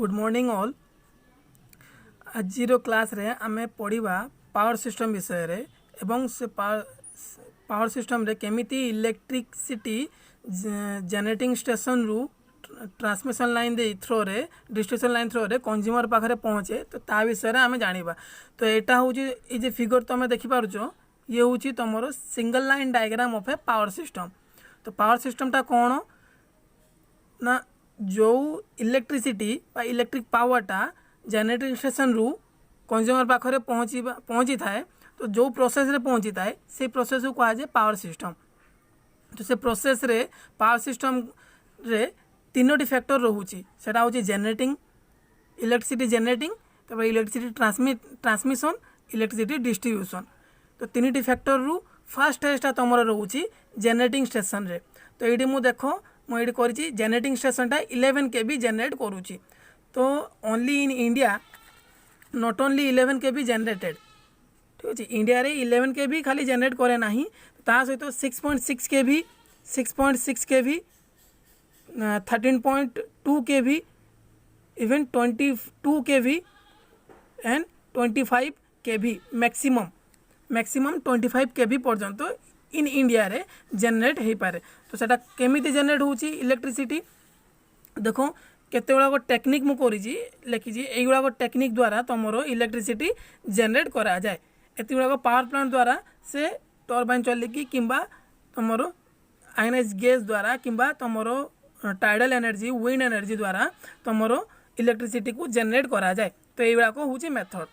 Good morning all. आज class रे आमे पढ़िबा पावर सिस्टम विषय रे एवं से पावर सिस्टम रे केमिति इलेक्ट्रिसिटी जनरेटिंग स्टेशन रु ट्रांसमिशन लाइन दे थ्रो रे डिस्ट्रीब्यूशन लाइन थ्रो रे कंज्यूमर पाखरे पहुँचे तो ता विषय रे आमे जानिबा। तो एटा होची ए जे फिगर तमे देखि पारुछो ये होची तमरो single line diagram of a power system. तो पावर सिस्टम टा कोन ना जो इलेक्ट्रिसिटी इलेक्ट्रिक पावरटा जनरेटिंग स्टेशन रु कंज्यूमर पाखरे पहुँची थाए तो जो प्रोसेस रे पहुँची थाए से प्रोसेस को कहा जाए पावर सिस्टम। तो से प्रोसेस रे पावर सिस्टम रे तीनोटी फैक्टर रोचे सेटा होची जनरेटिंग इलेक्ट्रिसिटी जनरेटिंग तब इलेक्ट्रिसिटी ट्रांसमिशन इलेक्ट्रिसिटी डिस्ट्रीब्यूशन। तो तीनोटी फैक्टर रु फर्स्ट स्टेजटा तुमर रोचे जनरेटिंग स्टेशन रे। तो ये मु देखो मुझे करी जनरेटिंग स्टेशनटा 11 kV जनरेट करुँची। तो only in India not only 11 kV generated ठीक अच्छे इंडिया रे 11 kV खाली जनरेट करे ना ता सहित 6.6 kV 6.6 kV 13.2 kV even 22 kV and 25 kV maximum 25 kV पर्यंत इन इंडिया रे जनरेट हो पारे। तो सेटा केमिति जनरेट होची इलेक्ट्रिसिटी देखो केते गुड़ा टेक्निक मु करी लिखी एई गुड़ा टेक्निक द्वारा तुमरो इलेक्ट्रिसिटी जनरेट करा जाए। एति गुड़ा पावर प्लांट द्वारा से टर्बाइन चलिकी किंबा तुमरो आयनाइज गैस द्वारा किंबा तुमरो टाइडल एनर्जी विंड एनर्जी द्वारा तुमरो इलेक्ट्रिसिटी को जनरेट करा जाए। तो एई गुड़ा होची मेथड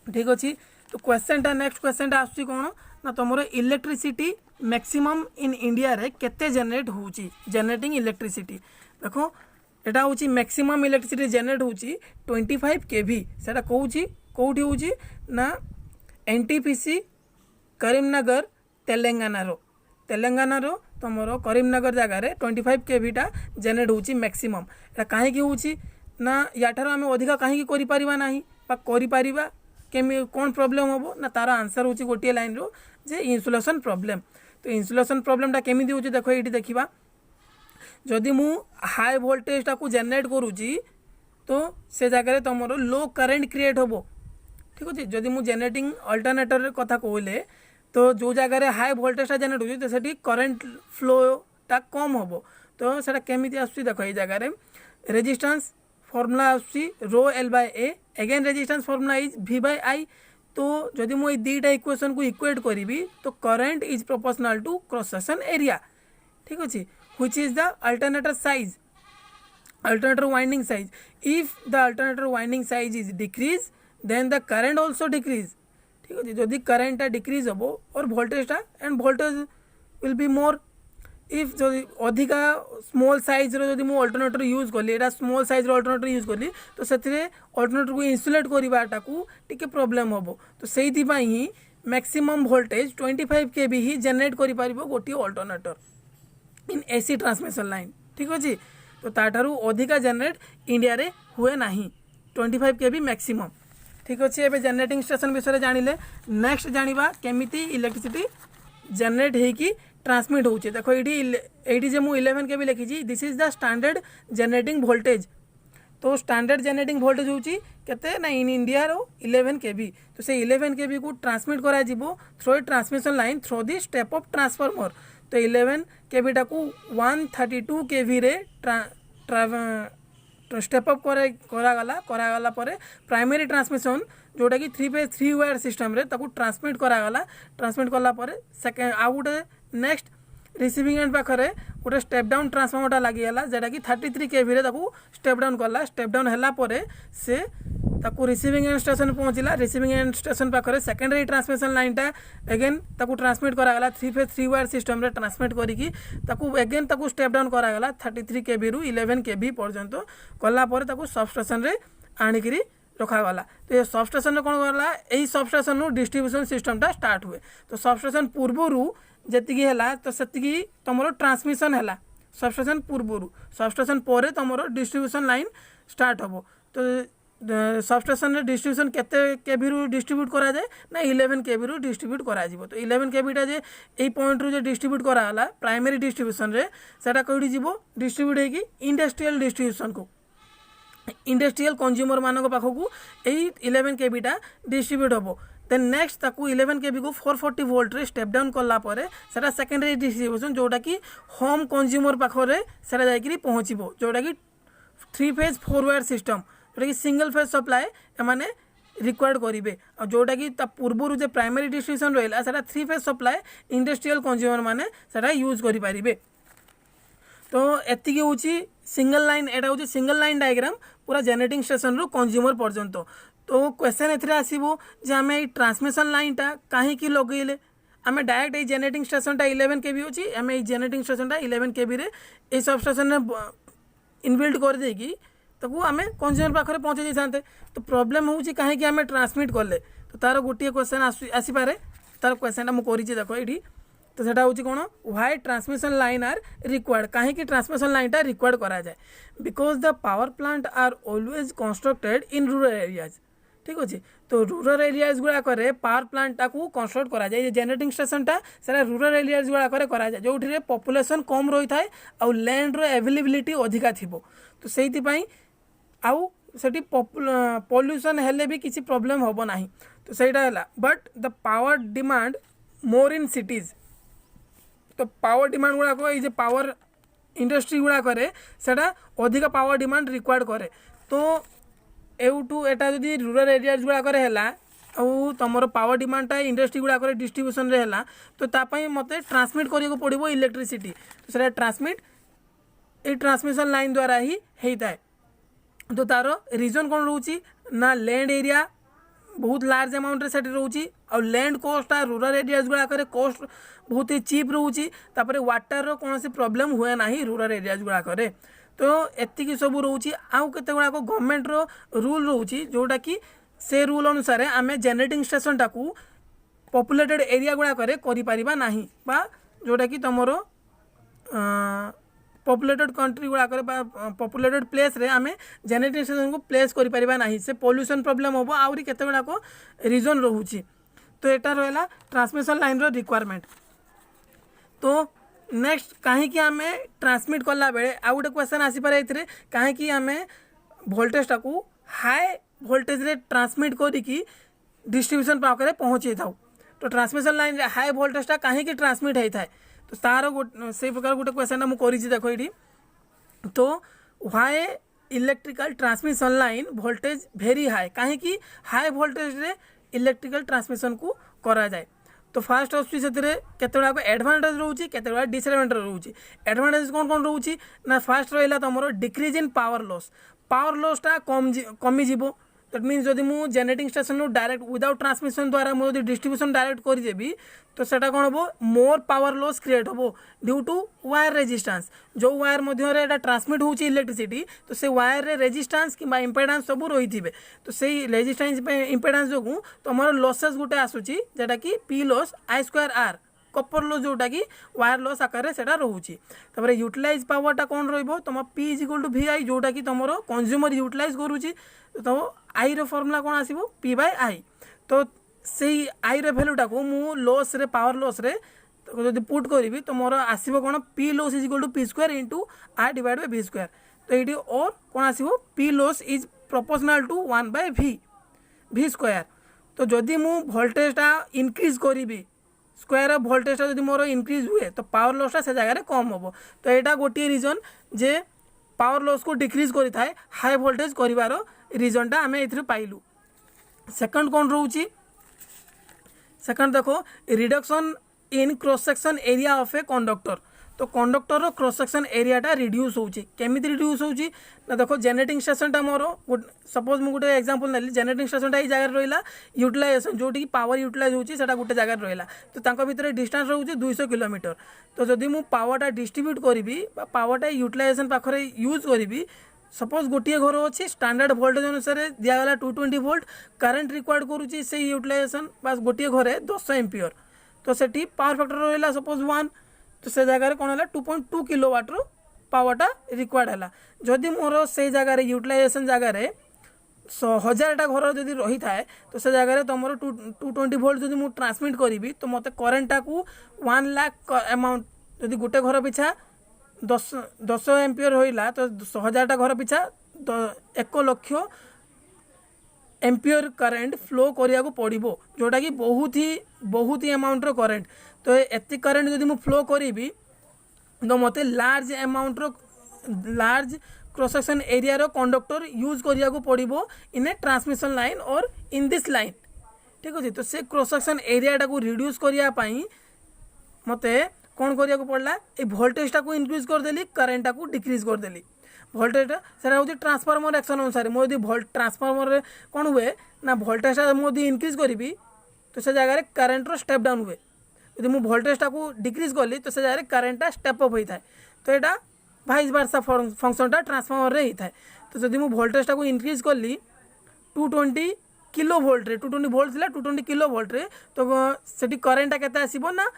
ठीक अच्छी। तो क्वेश्चन टा नेक्स्ट क्वेश्चन टा आसुची कोन ना तुमरो इलेक्ट्रिसिटी मैक्सिमम इन इंडिया रे केते जनरेट होची जनरेटिंग इलेक्ट्रिसिटी देखो एटा होची मैक्सिमम इलेक्ट्रिसिटी जनरेट होची 25 kV सेटा कहूची कोठी होची ना एनटीपीसी करीमनगर तेलंगाना रो तुमरो करीमनगर जगह रे 25 kV टा जनरेट होची मैक्सिमम। एटा काहे की होची ना याठारो आमे अधिका काहे की करि परिबा नाही बा करि परिबा केमी कौन प्रॉब्लम होबो ना तार आंसर होची गोटे लाइन रो जे इन्सुलेशन प्रॉब्लम। तो इन्सुलेशन प्रॉब्लम टा केमिति होची देखो एठी देखिबा जदि मु हाई वोल्टेज टा को जनरेट करूची तो से जगह रे तुमरो लो करंट क्रिएट होबो ठीक अछि। जदि मु जनरेटिंग अल्टरनेटर रे कथा कहले तो जो जगह रे हाई वोल्टेज टा जनरेट होची तो सेठी करंट फ्लो टा कम होबो। तो सेटा केमिति आसुची देखो ए जगह रे रेजिस्टेंस फॉर्मूला आसुची रो L by A again resistance formula is V by I. तो जदि मु दीटा इक्वेशन को इक्वेट करी तो current is proportional to cross section area ठीक अच्छे which is the alternator size alternator winding size. If the alternator winding size is decrease then the current also decrease ठीक अच्छे। जदि करंट डिक्रीज होबो और voltage and voltage will be more. If जो अधिका small size रो जदि मु alternator use कली एटा स्मॉल साइज रो अल्टरनेटर यूज कली तो सेथिरे अल्टरनेटर को इन्सुलेट करबाटा को टिके प्रॉब्लम होबो। तो सेहि पई ही मैक्सिमम वोल्टेज 25 kV ही जनरेट करि परिबो गोटी alternator in AC transmission line ठीक अछि। तो ताठारु अधिका जनरेट इंडिया रे हुए नाही 25 kV मैक्सिमम ठीक अछि। एबे जनरेटिंग स्टेशन विषय जानिले नेक्स्ट जानिबा केमिति इलेक्ट्रिसिटी जनरेट हे की ट्रांसमिट होचे देखो एटी जे मु 11 kV लिखी this is the standard generating voltage. तो स्टैंडर्ड जनरेटिंग वोल्टेज होची केते ना इन इंडिया रो 11 kV। तो से 11 kV को ट्रांसमिट करा जिवो through a transmission line through the step up transformer. तो 11 kV टा को 132 kV रे स्टेप अप करा गला परे प्राइमरी ट्रांसमिशन जोटा कि 3 फेज 3 वायर सिस्टम रे ताको ट्रांसमिट करा गला। ट्रांसमिट करला परे सेकंड आ गुटे नेक्स्ट रिसीविंग एंड पाखरे गोटे स्टेप डाउन ट्रांसफार्मरटा लगिगला जेटा कि 33 kV रे ताको स्टेप डाउन कला। स्टेप डाउन हैला परे से ताको रिसीविंग एंड स्टेशन पहुँचला। रिसीविंग एंड स्टेशन पाखरे सेकेंडरी ट्रांसमिशन लाइनटा अगेन ताको ट्रांसमिट करा गला 3 फेज 3 वायर सिस्टम रे ट्रांसमिट करिकी ताको अगेन ताको स्टेप डाउन करा गला 33 kV रु 11 kV पर्यंत कला परे ताको सब स्टेशन रे आनिकरी रखा गला। तो ये सब स्टेशन कौन गला यही सब स्टेशन डिस्ट्रीब्यूशन सिस्टमटा स्टार्ट हुए। तो सब स्टेशन पूर्वरु जेतिकी हैला तो सेतिकी तुमरो ट्रांसमिशन हैला सब स्टेशन पूर्वरु सब स्टेशन परे तुमरो डिस्ट्रीब्यूशन लाइन स्टार्ट होबो। तो सब स्टेशन डिस्ट्रीब्यूशन केते केवी रु डिस्ट्रीब्यूट करा जाए ना 11 kV रु डिस्ट्रीब्यूट करा जिवो। तो 11 kV टा जे एई पॉइंट रु जे डिस्ट्रीब्यूट करा हला प्राइमरी डिस्ट्रीब्यूशन रे सेटा कोडी जिवो डिस्ट्रीब्यूट हेकी इंडस्ट्रियल डिस्ट्रीब्यूशन को इंडस्ट्रियल कंज्यूमर मान पाखक यही 11 केबीटा डिस्ट्रीब्यूट हम देन नेक्स्ट ताकू 11 केबी को 440 वोल्ट रे स्टेप डाउन कलापर से सेकेंडरी डिस्ट्रीब्यूशन जोटा कि होम कंज्यूमर पाखे से जाकि पहुँचब जोटा कि 3 फेज 4 वायर सिस्टम जोटा कि सिंगल फेज सप्लाए एमाने रिक्वायर्ड करेंगे और जोटा कि पूर्वर जो प्राइमरी डिस्ट्रीब्यूशन रहा है 3 फेज सप्लाए इंडस्ट्रियल कंज्यूमर मैंने यूज करेंगे। तो एति हूँ सिंगल लाइन एटा हूँ सिंगल लाइन डायग्राम पूरा जेनेटिंग स्टेशन रू कंज्यूमर पर्यंत। तो क्वेश्चन एथरे आसीबो जे आमे ए ट्रांसमिशन लाइनटा काहेकि लगेले आमे डायरेक्ट ए जेनेटिंग स्टेशनटा 11 केबी होची आमे ए जेनेटिंग स्टेशनटा 11 केबी रे ए सब स्टेशन रे इनबिल्ड कर देकी ताकू आमे कंज्यूमर पाखरे पहुँचे जाइथान्ते। तो प्रॉब्लम होची काहेकि आमे ट्रांसमिट करले तो तार गोटे क्वेश्चन आसी पारे तार क्वेश्चनटा मु करिछि देखो एठी। तो सेटा होची कोन why transmission line are required काहेकि ट्रांसमिशन लाइनटा रिक्वायर्ड करा जाए because the power plant are always constructed in rural areas ठीक अच्छे। तो रूरल एरियाज गुड़ा करे पावर प्लांट को कंस्ट्रक्ट करा जाए जेनेटिंग स्टेशनटा से रूरल एरियाज गुड़ा करे करा जाए जो पॉपुलेशन कम रही थाए आउ लैंड रो अवेलेबिलिटी अधिका थिबो। तो सेति पई आउ सेठी पॉल्यूशन हेले भी किसी प्रॉब्लम होबो नाही। तो सेटा हैला but the power demand more in cities. तो पावर डिमांड गुड़ा को ये पावर इंडस्ट्री गुड़ा करे सेटा अधिक पावर डिमांड रिक्वायर्ड करे। तो एवटू एटा जदि रूरल एरियाज गुड़ा करे हैला आउ तमरो पावर डिमांडटा इंडस्ट्री गुड़ा करे डिस्ट्रीब्यूशन रे हैला तो तापाई मते ट्रांसमिट करियो पड़िबो इलेक्ट्रिसिटी। तो सेटा ट्रांसमिट ए ट्रांसमिशन लाइन द्वारा ही हेइताय। तो तार रीजन कौन रोची ना लैंड एरिया बहुत लार्ज अमाउंट रे सेठी रोची और लैंड कॉस्ट आ रूरल एरियाज गुड़ा करे कॉस्ट बहुत ही चीप रोची तापर वाटर रो कौन सी प्रॉब्लम हुए ना रूरल एरियाज गुड़ा करे। तो एतिकी सब रोची आउ केते गुड़ा को गवर्नमेंट रो रूल रोची जोटा कि से रूल अनुसार आमे जेनेटिंग स्टेशन टाकू पॉपुलेटेड एरिया गुड़ा करे करि परिबा नाही बा जोटा कि तमरो पॉपुलेटेड कंट्री गुड़ा करे पॉपुलेटेड प्लेस रे आमे जेनेटिंग स्टेशन को प्लेस करि परिबा नाही से पॉल्यूशन प्रॉब्लम होबो आउरी केते गुड़ा को रीजन रहूची। तो एटा रहला ट्रांसमिशन लाइन रो रिक्वायरमेंट। तो नेक्स्ट कहीं आम ट्रांसमिट कला बेले आउ गोटे क्वेश्चन आसी पारे एथिरे कहीं आम वोल्टेजटा को हाई वोल्टेज रे ट्रांसमिट करिकी डिस्ट्रीब्यूशन पाखे पहुँचे था। तो ट्रांसमिशन लाइन रे हाई वोल्टेजटा कहीं ट्रांसमिट होता है तो तार से प्रकार गोटे क्वेश्चन मुझे देख ये। तो why electrical transmission line voltage very high कहीं हाई वोल्टेज रे इलेक्ट्रिकल ट्रांसमिशन को करा जाए। तो फास्ट आसूँ से केतगुड़ा को एडवांटेज रोचे केतगुड़ा डिसएडवांटेज रोचे। एडवांटेज कौन कौन रोचे ना फास्ट रहा तुम डिक्रीज इन पावर लॉसटा कमिजिबो। दैट मीन्स जदि मु generating station direct without transmission द्वारा मुझे डिस्ट्रीब्यूशन डायरेक्ट करदेवी तो सेटा कौन हम मोर पावर लॉस क्रिएट हम ड्यू टू वायर रेजिस्टेंस जो वायर मध्य ट्रांसमिट होची इलेक्ट्रिसिटी तो से वायर रे रेजिस्टेंस कि इम्पेडेंस सब रही थे। तो से रेजिस्टेंस इम्पेडेंस जो तुम लॉसेस गोटे आसूची जेटा कि P loss I square R copper loss जोटा कि वायर लॉस आकार से रोचे। तापर यूटिलाइज पावरटा कौन रम P is equal to V I जोटा कि तुम कंज्यूमर यूटिलाइज करुच्ची तो आई रो फॉर्मूला कौन आसीबो पी बाय आई। तो से आई रो वैल्यूटा को मु लॉस रे पावर लॉस रे जब पुट करी तो मोर आसीबो कौन P loss is equal to P square into R divide by V square. तो ये और कौन आसीबो P loss is proportional to 1 by V square. तो जदि मु वोल्टेजटा इनक्रीज करी स्क्वायर ऑफ वोल्टेजटा जदि मोर इनक्रीज हुए तो पावर लॉसटा से जगह कम हम। तो यहाँ गोटे रीजन जे पावर लॉस को डिक्रीज करि थाए हाई वोल्टेज करिवार रीजनटा आम ए पाइलु। सेकंड कौन रोची सेकंड देखो reduction in cross section area of a conductor. तो कंडक्टर रो क्रॉस सेक्शन एरियाटा रिड्यूस होची केमिति रिड्यूस होची ना देखो जेनेटिंग स्टेशनटा मोर सपोज मु गोटे एग्जांपल नेली जेनेटिंग स्टेशनटा ए जगह रहिला यूटिलाइजेशन जोटी पावर यूटिलाइज होची सेटा गोटे जगह रहिला तो तांको भितर डिस्टेंस रहउची 200 किलोमीटर। तो जदि मु पावरटा डिस्ट्रीब्यूट करिवि बा पावरटा यूटिलाइजेशन पाखरे यूज करिवि सपोज गोटे घर अच्छे स्टैंडर्ड वोल्टेज अनुसार दिगला 220 वोल्ट करंट रिक्वायर्ड करुच्ची से यूटिलाइजेशन बस गोटे घरे 10 एम्पियर तो सेठी पावर फैक्टर रहा सपोज 1 तो से जगह कौन है 2.2 किलोवाट रो पावरटा रिक्वायर्ड है। जदि मोर से जगह यूटिलाइजेशन जगह 1000टा घर जदि रही थाए तो से जगह तुम 220 वोल्ट जदि मुझे ट्रांसमिट करी तो मत करेन्टा को 1 लाख अमाउंट जदि गोटे घर पिछा 10 एम्पियर होइला तो 1000टा घर पिछा 1 लक्ष एम्पियर करेंट फ्लो करिया को पड़िबो, जोटा कि बहुत ही अमाउंट रो करेंट। तो एति करेंट जदि मु फ्लो करिबी तो मते लार्ज क्रॉस सेक्शन एरिया रो कंडक्टर यूज करिया को पड़िबो इन ए ट्रांसमिशन लाइन और इन दिस लाइन। ठीक अछि। तो से क्रॉस सेक्शन एरिया टा को रिड्यूस करिया पई मते कौन करिया को पड़ला, ए वोल्टेज टा को इंक्रीज कर देली, करंट टा को डिक्रीज कर देली। वोल्टेज सेटा होती ट्रांसफॉर्मर एक्शन अनुसार मोदी ट्रांसफॉर्मर कौन हुए ना वोल्टेज मोदी इंक्रीज करी तो से जगह करंट रो स्टेप डाउन हुए। यदि मुझे वोल्टेज को डिक्रीज कली तो से जगह करंट स्टेप अप होता है। तो यहाँ वाइस वर्सा फंक्शनटा ट्रांसफॉर्मर रे होता है। तो जब मुझे वोल्टेज को इंक्रीज कली 220 किलो वोल्ट रे 220 वोल्ट था 220 किलो वोल्ट रे तो सेठी करंट केते आसीबो ना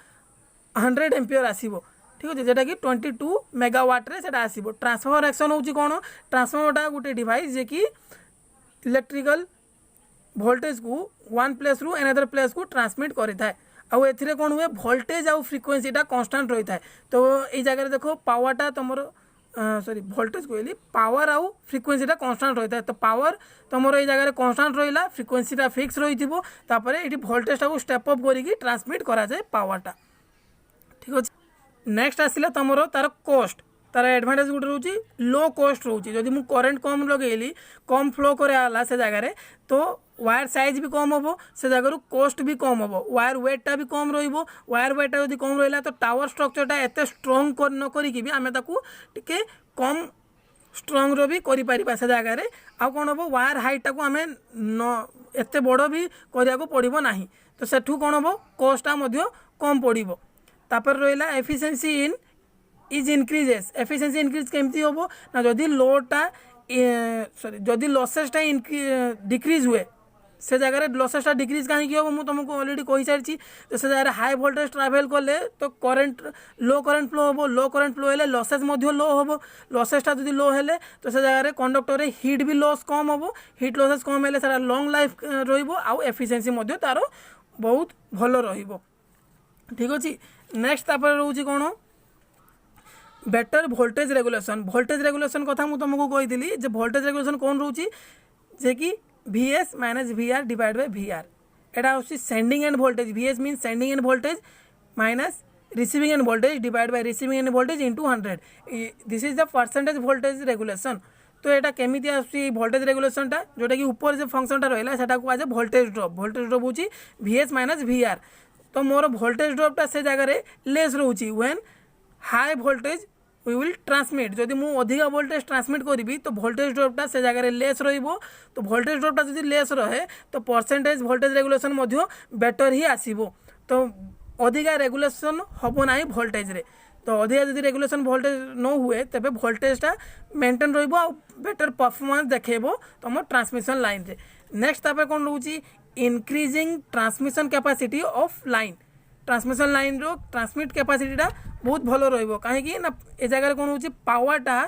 100 एम्पियर आसीबो। ठीक अच्छे, जेटा कि 22 मेगावाट रे सेटा आसीबो। ट्रांसफॉर्मर एक्शन होची कोन, ट्रांसफॉर्मरटा गोटे डिवाइस जे कि इलेक्ट्रिकल वोल्टेज को वन प्लेस रु अनदर प्लेस को ट्रांसमिट करिथाय। आउ एथिरे कोन हुए वोल्टेज आउ फ्रिक्वेंसीटा कांस्टेंट रही है। तो ये जगह देखो पावरटा तुम सॉरी वोल्टेज कहली पावर आउ फ्रिक्वेंसीटा कांस्टेंट रही है। तो पावर तुम ये जगह कांस्टेंट रहा, फ्रिक्वेंसीटा फिक्स रही ये वोल्टेजटा को स्टेप अप करके ट्रांसमिट करा जाए पावरटा। ठीक अच्छे। नेक्स्ट आसला तुम तार कॉस्ट, तार एडवांटेज गोटे रोचे लो कॉस्ट रोचे। जदि मुझे करेन्ट कम लगेली कम फ्लो कराला से जगार तो वायर साइज भी कम हम से जगह कॉस्ट भी कम हम, वायर वेटटा भी कम रो। वायर वेटटा जब कम रहा तो टावर स्ट्रक्चरटा एत स्ट्रंग न करी आम टे कम स्ट्रंग रो भी कर से जगार। आउ कौन हम वायर हाइटा को आम एत बड़ भी करने को पड़ो ना। तो सेठू कौन हम कॉस्टा कम पड़ो। तापर रहा efficiency in is increases. Efficiency increase केमती हम ना जदि लोडटा सॉरी जदि लसेसटा डिक्रीज हुए से जगह लसेसटा डिक्रीज कहीं हम मुझे तुमको ऑलरेडी कही सारी। तो से जगह हाई वोल्टेज ट्रावेल कले तो करेंट लो करेंट फ्लो हम, लो करेंट फ्लो हेले लसेस लो हम। लसेसटा जदि लो हेले तो से जगह कंडक्टर हिट भी लॉस कम हम, हिट लसेस कम हेले सारा लॉन्ग लाइफ रहिबो आउ एफिशिएंसी तार बहुत भल रहिबो। ठीक अच्छे। नेक्स्ट तापर रोची कौन better voltage regulation. Voltage regulation कथा मुझे तुमको कही जे वोल्टेज रेगुलेशन कौन रोची जे कि VS minus VR divide by VR। एटा होची sending end voltage. VS mean sending end voltage minus receiving end voltage divide by receiving end voltage into 100। This is the percentage voltage regulation. तो यहाँ केमी आसूँ voltage रेगुलेशनटा जोटा कि ऊपर जो फंक्शनटा रहा है आज वोल्टेज ड्रॉप। वोल्टेज ड्रॉप होची VS माइनस VR। तो मोर वोल्टेज ड्रॉपटा से जगह लेस रोची when high voltage we will transmit. जदि मु अधिका वोल्टेज ट्रांसमिट करी तो वोल्टेज ड्रॉपटा से जगह लेस रहिबो। तो वोल्टेज ड्रॉपटा जदि लेस रहे तो परसेंटेज वोल्टेज रेगुलेशन बेटर ही आसीबो। तो अधिका रेगुलेशन हम ना वोल्टेज रे। तो अधिका जदि रेगुलेशन वोल्टेज न हुए तेबे वोल्टेजटा मेंटेन रहिबो आ बेटर परफॉर्मेंस देखेबो तुम ट्रांसमिशन लाइन रे। नेक्स्ट तापर कोन रोची increasing transmission capacity of line. Transmission line रो ट्रांसमिट कैपेसिटीटा बहुत भल रहिबो कहीं ना ए जगह कौन होची पावरटा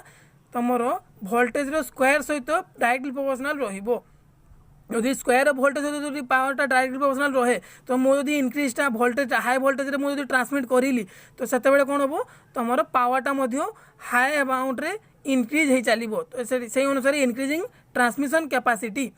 तुमर वोल्टेज रो स्क्वायर सहित डायरेक्टली प्रोपोर्शनल रहिबो। यदि स्क्वायर वोल्टेज सहित पावरटा डायरेक्टली प्रोपोर्शनल रहे तो मुझे इंक्रीजटा वोल्टेज हाई वोल्टेज रे मुझे ट्रांसमिट करिली तो सेतेबेले कौन हम तुमर पावरटा हाई अमाउंट रे इंक्रीज हो चलो। तो से अनुसार इंक्रीजिंग ट्रांसमिशन कैपेसिटी।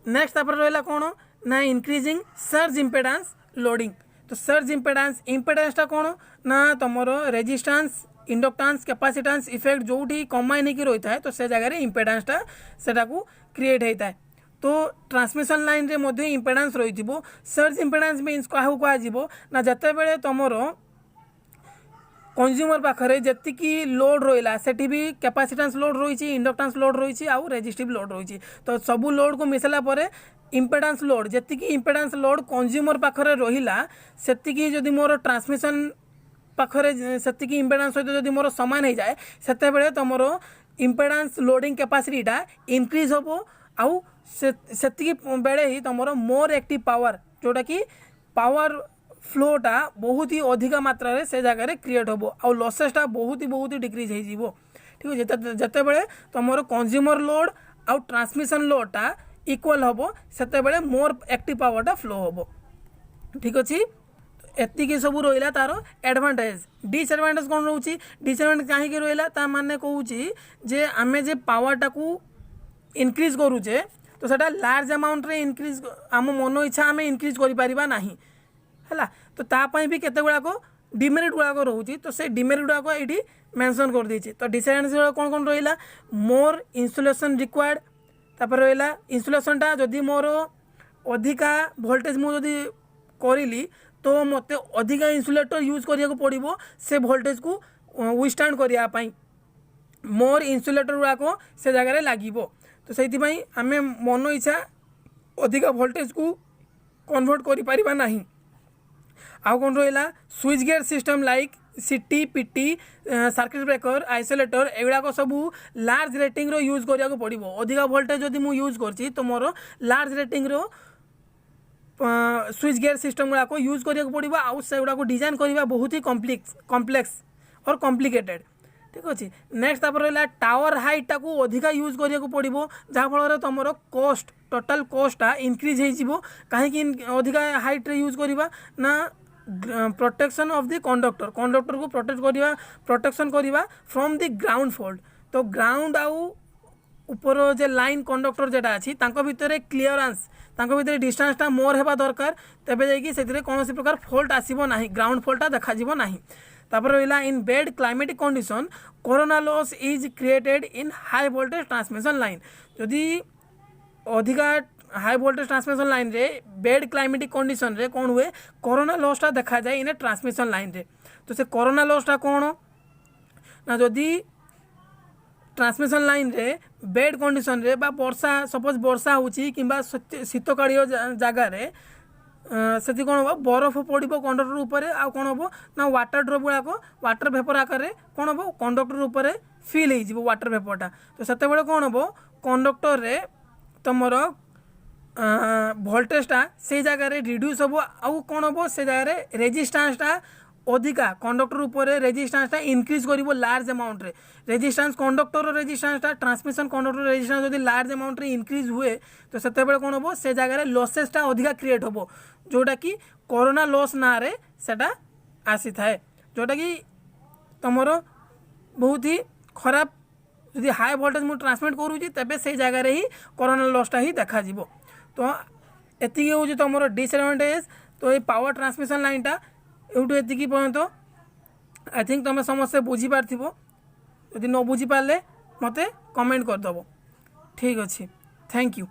नेक्स्ट तापर रहा कौन ना इंक्रीजिंग सर्ज इम्पेडांस लोडिंग। तो सर्ज इम्पेडांसटा कौन ना तुम रेजिस्टेंस इंडक्टांस कैपेसिटेंस इफेक्ट जोटी कंबाइन होकर रही है तो से जगह इम्पेडांसटा सेटा को क्रिएट होता है। तो ट्रांसमिशन लाइन रे मध्य इम्पेडांस रही थी। सर्ज इम्पेडांस मीन्स क्या कह ना जिते बड़े तुम कंज्यूमर पाखे जी लोड रहा से भी कैपेसिटेंस लोड रही, इंडक्टांस लोड रही आउ रेजिस्टिव लोड रही। तो सबू लोड को मिसला इम्पेडांस लोड जी इम्पेडांस लोड कंज्यूमर पाखे रहा से जदि मोर ट्रांसमिशन पाखे से इम्पेडांस सहित जदि मोर सामान हो जाए से तुम इम्पेडांस लोडिंग कैपेसिटीटा इंक्रीज हम आउ से बेले ही तुम मोर एक्टिव पावर जोटा कि पावर फ्लोटा बहुत ही अधिक मात्रा रे से जगह क्रिएट हम आउ लसेसटा बहुत ही डिक्रीज हो। ठीक है। जिते बड़े तुम कंज्यूमर लोड आउ ट्रांसमिशन लोडटा इक्वल हम से मोर एक्टिव पावरटा फ्लो हम। ठीक अच्छे। एतिकी सब रहा तार एडभांटेज। डिसएडभांटेज कौन रोचे डिसएडभांटेज कहीं रहा ता माने कहूँ जे आमे जे पावरटा को इनक्रीज करुचे तो सेटा लार्ज अमाउंट रे इनक्रीज आम मन इच्छा आम इनक्रीज करें ना है तो तापाई भी केते गुड़ाक डिमेरिट गुड़ाक रोचे तो से डिमेरिट गुड़ाक ये मेंशन कर देछि। तो डिसएडभांटेज कौन कौन रहा मोर इंसुलेशन रिक्वायर्ड तापर रहा इंसुलेशनटा जदि मोर अधिका वोल्टेज मुझे करी तो मत अधिका इंसुलेटर यूज करिया को पड़ो से वोल्टेज को विथस्टैंड करने मोर इंसुलेटर गुड़ाक से जगह लगे तो से आम मन इच्छा अधिका वोल्टेज को कन्वर्ट कर ना। आउ कौन रहा स्विच गेयर सिस्टम लाइक सीटी पीटी सर्किट ब्रेकर आइसोलेटर एगुड़ाक सब लार्ज रेटिंग रो यूज करिया को पड़ो अधिका वोल्टेज जदि मु यूज करछि तो मोर लार्ज रेटिंग रो स्विच गेयर सिस्टम गुड़ाक यूज करिया को पड़ो आउ से गुड़ाक डिजाइन करवा बहुत ही कॉम्प्लेक्स और कॉम्प्लिकेटेड ठीक अच्छे। नेक्स्ट तापर रहा टावर हाइटा को अधिका यूज करिया को पड़ो जहाँफल तुम कॉस्ट टोटाल कॉस्टा इनक्रीज हो कहीं अधिका हाइट रे यूज करवा ना protection of the conductor conductor को प्रोटेक्शन करवा फ्रॉम द ग्राउंड फॉल्ट। तो ग्राउंड आउ ऊपर जे लाइन कंडक्टर जेटा अच्छी भितर क्लीयरेंस भितर डिस्टेंसटा मोर हेबा दरकार तेबे जाइए से कौन प्रकार फॉल्ट आसीबो नाही ग्राउंड फॉल्टा देखा नाही। तापर रहा in bed climatic condition corona loss is created in high voltage transmission line जदि अधिका हाई वोल्टेज ट्रांसमिशन लाइन रे बेड क्लाइमेटिक कंडीशन रे कौन हुए कोरोना लॉसटा देखा जाए इन ट्रांसमिशन लाइन रे। तो से कोरोना लॉसटा कौन ना जदि ट्रांसमिशन लाइन रे बेड कंडीशन रे बा वर्षा सपोज वर्षा होची किंबा शीतकालीय जगार रे से कौन हम बरफ पड़ो कंडक्टर उपर आ कौन हम ना वाटर ड्रप गुड़ाक वाटर भेपर आकार कौन हम कंडक्टर उपर फिल हो वाटर भेपरटा। तो से कौन हम कंडक्टर रे तुमर वोल्टेजटा से जगह रिड्यूस हम आउ कौन हम से जगह रेजिस्टेंसटा अधिका कंडक्टर उपर रेजिस्टेंसटा इनक्रीज कर लार्ज अमाउंट रे रेजिस्टेंस कंडक्टर रेजिस्टेंसटा ट्रांसमिशन कंडक्टर रेजिस्टेंस जब लार्ज अमाउंट रे इनक्रीज हुए तो से कौन हम से जगह लॉसेसटा अधिका क्रिएट हम जोटा कि कोरोना लॉस ना रे सेटा आसी थाए जोटा कि तुमर बहुत ही खराब यदि हाई वोल्टेज मुझे ट्रांसमिट करूँ तेबे से जगह ही कोरोना लॉसटा ही देखा तो एति हूँ तुम डिसएडवांटेज। तो ये पावर ट्रांसमिशन लाइनटा यूटू एति पर्यंत आई थिंक तुम समस्ते बुझीपार जदि न बुझीपारे मत कमेंट करदेव ठीक अच्छे थैंक यू।